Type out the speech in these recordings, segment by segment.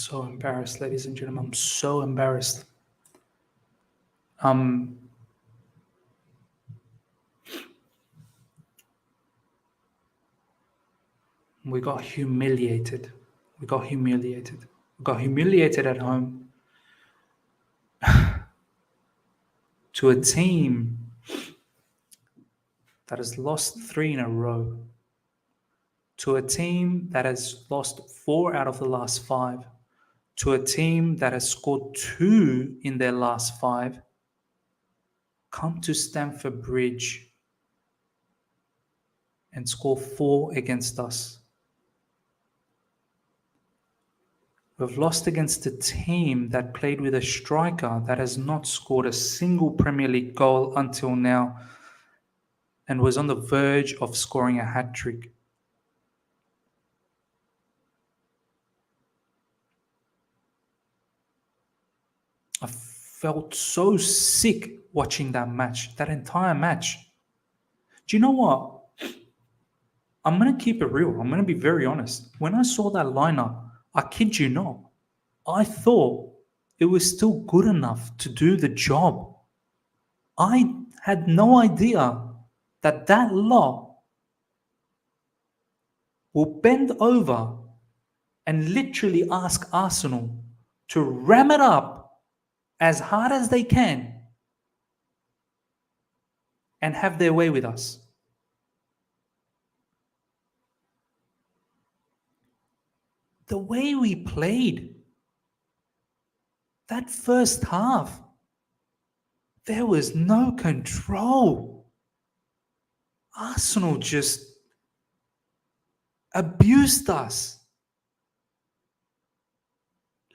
so embarrassed, ladies and gentlemen. I'm so embarrassed. We got humiliated. We got humiliated. We got humiliated at home to a team that has lost 3 in a row, to a team that has lost 4 out of the last 5, to a team that has scored 2 in their last 5, come to Stamford Bridge and score 4 against us. We've lost against a team that played with a striker that has not scored a single Premier League goal until now and was on the verge of scoring a hat-trick. I felt so sick watching that match, that entire match. Do you know what? I'm going to keep it real. I'm going to be very honest. When I saw that lineup, I kid you not, I thought it was still good enough to do the job. I had no idea that lot will bend over and literally ask Arsenal to ram it up as hard as they can and have their way with us. The way we played, that first half, there was no control. Arsenal just abused us.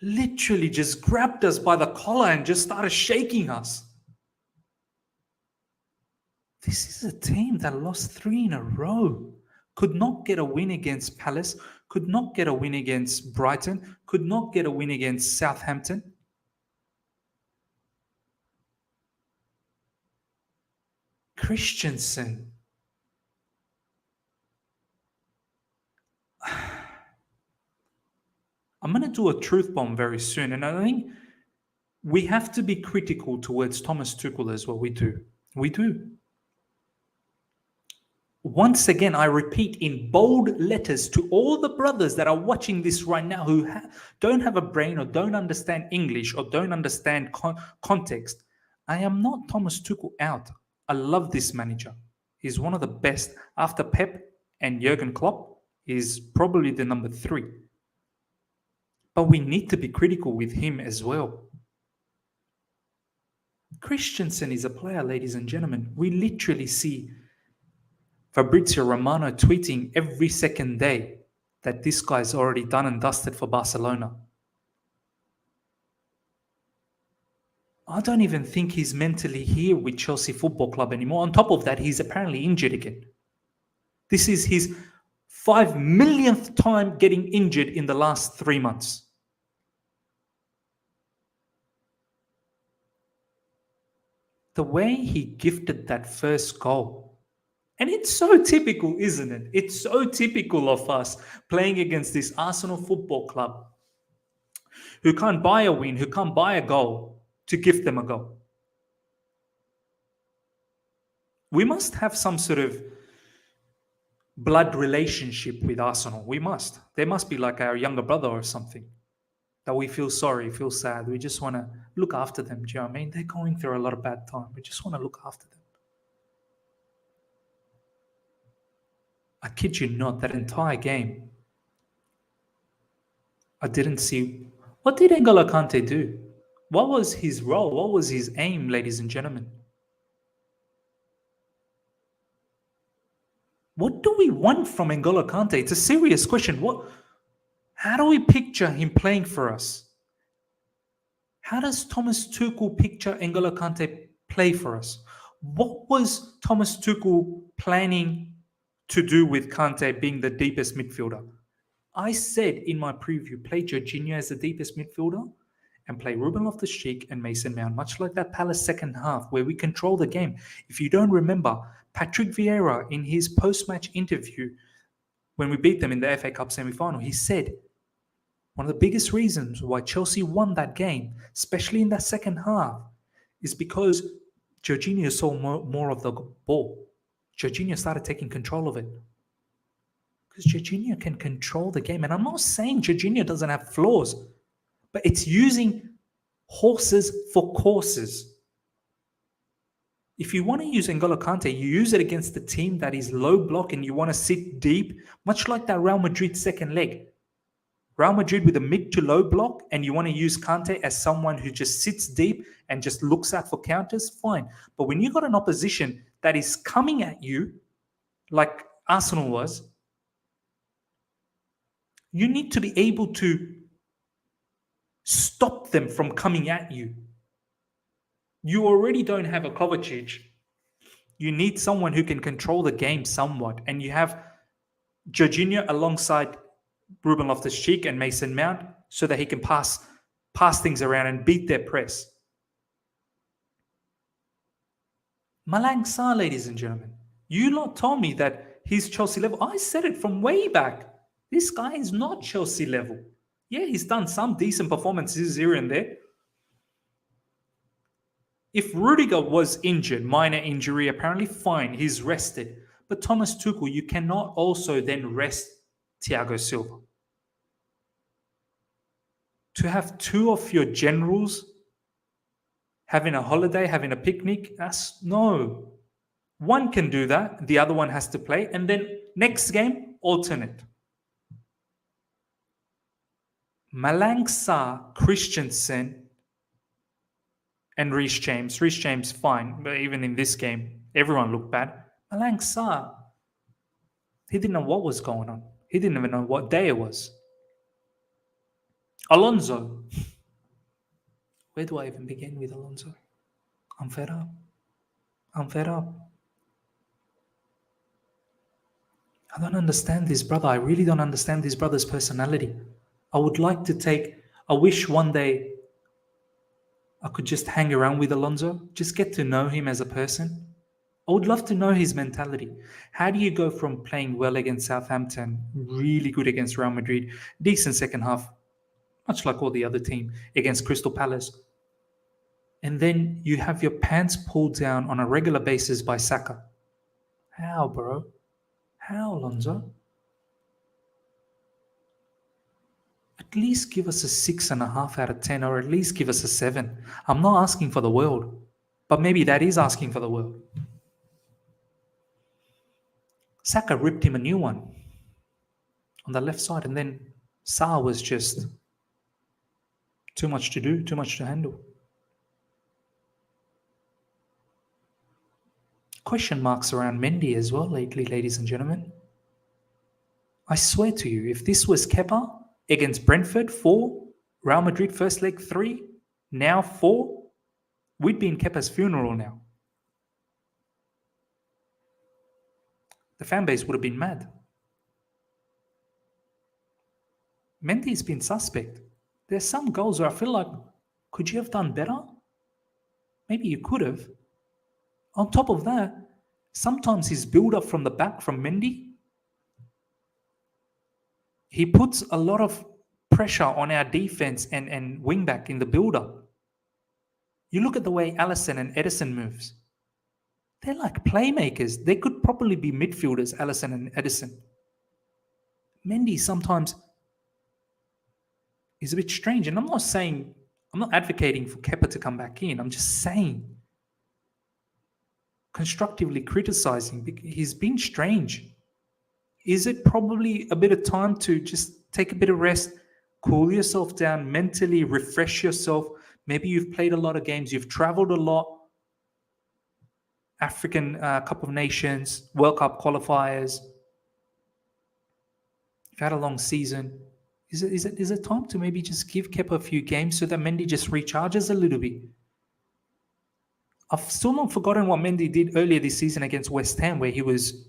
Literally just grabbed us by the collar and just started shaking us. This is a team that lost 3 in a row. Could not get a win against Palace, could not get a win against Brighton, could not get a win against Southampton. Christensen. I'm going to do a truth bomb very soon, and I think we have to be critical towards Thomas Tuchel as well. We do. Once again, I repeat in bold letters to all the brothers that are watching this right now who don't have a brain or don't understand English or don't understand context. I am not Thomas Tuchel out. I love this manager. He's one of the best. After Pep and Jurgen Klopp, he's probably the number 3. But we need to be critical with him as well. Christensen is a player, ladies and gentlemen. We literally see Fabrizio Romano tweeting every second day that this guy's already done and dusted for Barcelona. I don't even think he's mentally here with Chelsea Football Club anymore. On top of that, he's apparently injured again. This is his 5 millionth time getting injured in the last 3 months. The way he gifted that first goal. And it's so typical, isn't it? It's so typical of us playing against this Arsenal Football Club who can't buy a win, who can't buy a goal to gift them a goal. We must have some sort of blood relationship with Arsenal. We must. They must be like our younger brother or something. That we feel sorry, feel sad. We just want to look after them. Do you know what I mean? They're going through a lot of bad time. We just want to look after them. I kid you not, that entire game, I didn't see... What did N'Golo Kante do? What was his role? What was his aim, ladies and gentlemen? What do we want from N'Golo Kante? It's a serious question. How do we picture him playing for us? How does Thomas Tuchel picture N'Golo Kante play for us? What was Thomas Tuchel planning to do with Kante being the deepest midfielder? I said in my preview, play Jorginho as the deepest midfielder and play Ruben Loftus-Cheek and Mason Mount, much like that Palace second half where we control the game. If you don't remember, Patrick Vieira in his post-match interview when we beat them in the FA Cup semi-final, he said, One of the biggest reasons why Chelsea won that game, especially in that second half, is because Jorginho saw more of the ball. Jorginho started taking control of it. Because Jorginho can control the game. And I'm not saying Jorginho doesn't have flaws, but it's using horses for courses. If you want to use N'Golo Kante, you use it against the team that is low block and you want to sit deep, much like that Real Madrid second leg. Real Madrid with a mid to low block, and you want to use Kante as someone who just sits deep and just looks out for counters, fine. But when you got an opposition that is coming at you, like Arsenal was, you need to be able to stop them from coming at you. You already don't have a Kovacic. You need someone who can control the game somewhat. And you have Jorginho alongside Ruben Loftus-Cheek and Mason Mount so that he can pass things around and beat their press. Malang Sarr, ladies and gentlemen. You lot told me that he's Chelsea level. I said it from way back. This guy is not Chelsea level. Yeah, he's done some decent performances here and there. If Rudiger was injured, minor injury, apparently fine, he's rested. But Thomas Tuchel, you cannot also then rest Thiago Silva. To have two of your generals having a holiday, having a picnic, no. One can do that, the other one has to play, and then next game, alternate. Malang Sarr, Christensen, and Reece James. Reece James, fine, but even in this game, everyone looked bad. Malang Sarr, he didn't know what was going on. He didn't even know what day it was. Alonso. Where do I even begin with Alonso? I'm fed up. I don't understand this brother. I really don't understand this brother's personality. I wish one day I could just hang around with Alonso, just get to know him as a person. I would love to know his mentality. How do you go from playing well against Southampton, really good against Real Madrid, decent second half, much like all the other team, against Crystal Palace, and then you have your pants pulled down on a regular basis by Saka? How, bro? How, Alonso? At least give us a 6.5 out of 10, or at least give us a 7. I'm not asking for the world, but maybe that is asking for the world. Saka ripped him a new one on the left side, and then Sarr was just too much to do, too much to handle. Question marks around Mendy as well lately, ladies and gentlemen. I swear to you, if this was Kepa against Brentford 4, Real Madrid first leg 3, now 4, we'd be in Kepa's funeral now. The fan base would have been mad. Mendy's been suspect. There's some goals where I feel like, could you have done better? Maybe you could have. On top of that, sometimes his build-up from the back from Mendy, he puts a lot of pressure on our defense and wing-back in the build-up. You look at the way Alisson and Edison moves. They're like playmakers. They could probably be midfielders, Alisson and Edison. Mendy sometimes is a bit strange. And I'm not advocating for Kepa to come back in. I'm just saying, constructively criticizing, he's been strange. Is it probably a bit of time to just take a bit of rest, cool yourself down, mentally refresh yourself? Maybe you've played a lot of games, you've traveled a lot, African Cup of Nations, World Cup qualifiers, you've had a long season. Is it time to maybe just give Kepa a few games so that Mendy just recharges a little bit? I've still not forgotten what Mendy did earlier this season against West Ham, where he was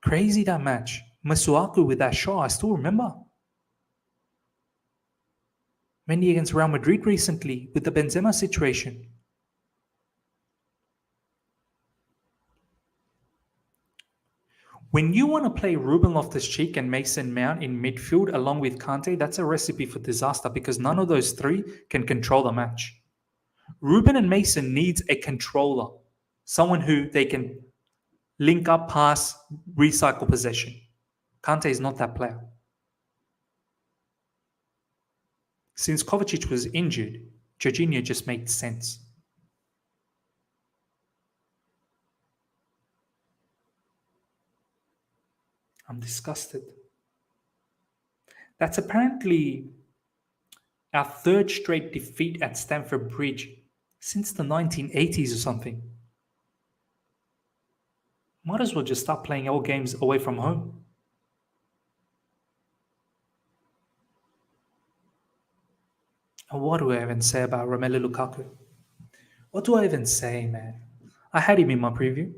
crazy that match. Masuaku with that shot, I still remember. Mendy against Real Madrid recently with the Benzema situation. When you want to play Ruben Loftus-Cheek and Mason Mount in midfield along with Kante, that's a recipe for disaster because none of those three can control the match. Ruben and Mason needs a controller, someone who they can link up, pass, recycle possession. Kante is not that player. Since Kovacic was injured, Jorginho just made sense. I'm disgusted. That's apparently our third straight defeat at Stamford Bridge since the 1980s or something. Might as well just start playing all games away from home. And what do I even say about Romelu Lukaku? What do I even say, man? I had him in my preview.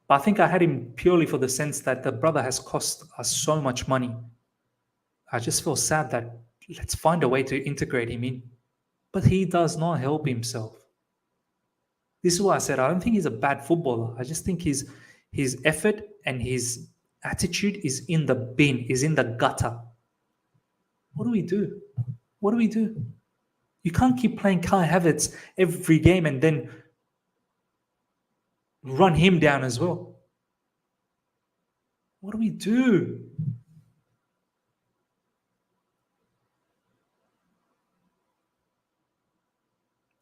But I think I had him purely for the sense that the brother has cost us so much money. I just feel sad that let's find a way to integrate him in. But he does not help himself. This is why I said I don't think he's a bad footballer. I just think his effort and his attitude is in the bin, is in the gutter. What do we do? What do we do? You can't keep playing Kai Havertz every game and then run him down as well. What do we do?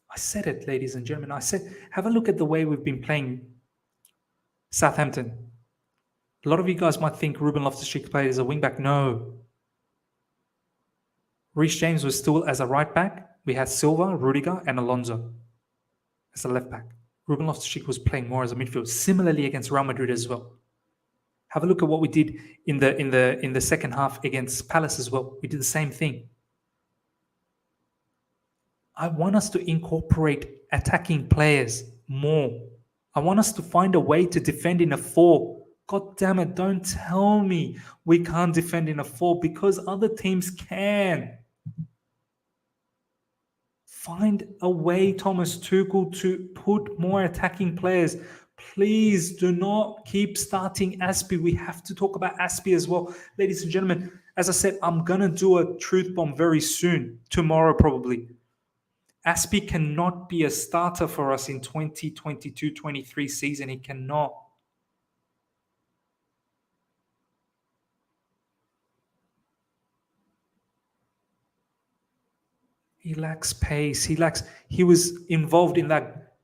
I said it, ladies and gentlemen. I said, have a look at the way we've been playing Southampton. A lot of you guys might think Ruben Loftus-Cheek played as a wing-back. No. Reece James was still as a right-back. We had Silva, Rudiger, and Alonso as a left-back. Ruben Loftus-Cheek was playing more as a midfield, similarly against Real Madrid as well. Have a look at what we did in the second half against Palace as well. We did the same thing. I want us to incorporate attacking players more. I want us to find a way to defend in a 4. God damn it, don't tell me we can't defend in a 4 because other teams can. Find a way, Thomas Tuchel, to put more attacking players. Please do not keep starting Aspie. We have to talk about Aspie as well. Ladies and gentlemen, as I said, I'm going to do a truth bomb very soon, tomorrow probably. Aspie cannot be a starter for us in 2022-23 season. He cannot. He lacks pace. He was involved in that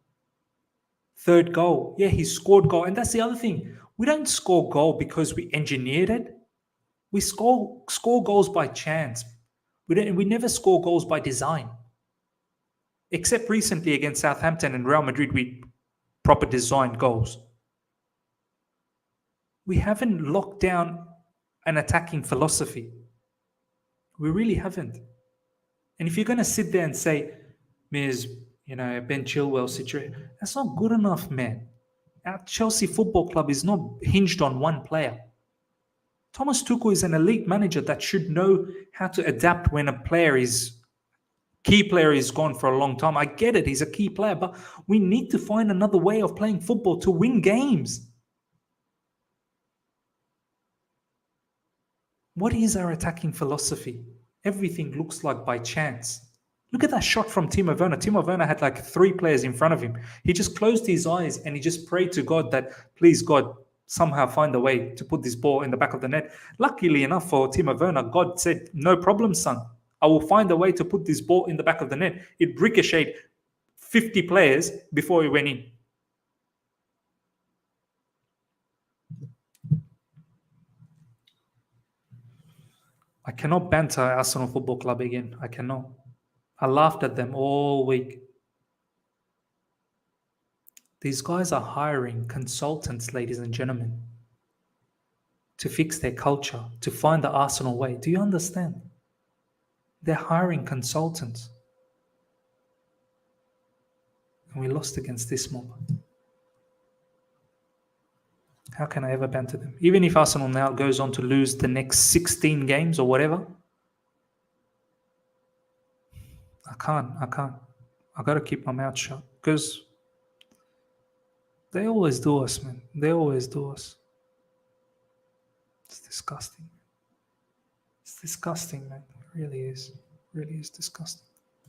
third goal. Yeah, he scored goal. And that's the other thing. We don't score goal because we engineered it. We score goals by chance. We never score goals by design. Except recently against Southampton and Real Madrid, we proper designed goals. We haven't locked down an attacking philosophy. We really haven't. And if you're going to sit there and say, Ms. Ben Chilwell situation, that's not good enough, man. Our Chelsea Football Club is not hinged on one player. Thomas Tuchel is an elite manager that should know how to adapt when a key player is gone for a long time. I get it, he's a key player, but we need to find another way of playing football to win games. What is our attacking philosophy? Everything looks like by chance. Look at that shot from Timo Werner. Timo Werner had like 3 players in front of him. He just closed his eyes and he just prayed to God that, please, God, somehow find a way to put this ball in the back of the net. Luckily enough for Timo Werner, God said, no problem, son. I will find a way to put this ball in the back of the net. It ricocheted 50 players before it went in. I cannot banter Arsenal Football Club again. I cannot. I laughed at them all week. These guys are hiring consultants, ladies and gentlemen, to fix their culture, to find the Arsenal way. Do you understand? They're hiring consultants. And we lost against this mob. How can I ever banter them? Even if Arsenal now goes on to lose the next 16 games or whatever, I can't. I got to keep my mouth shut because they always do us, man. They always do us. It's disgusting. It's disgusting, man. It really is. Really is disgusting.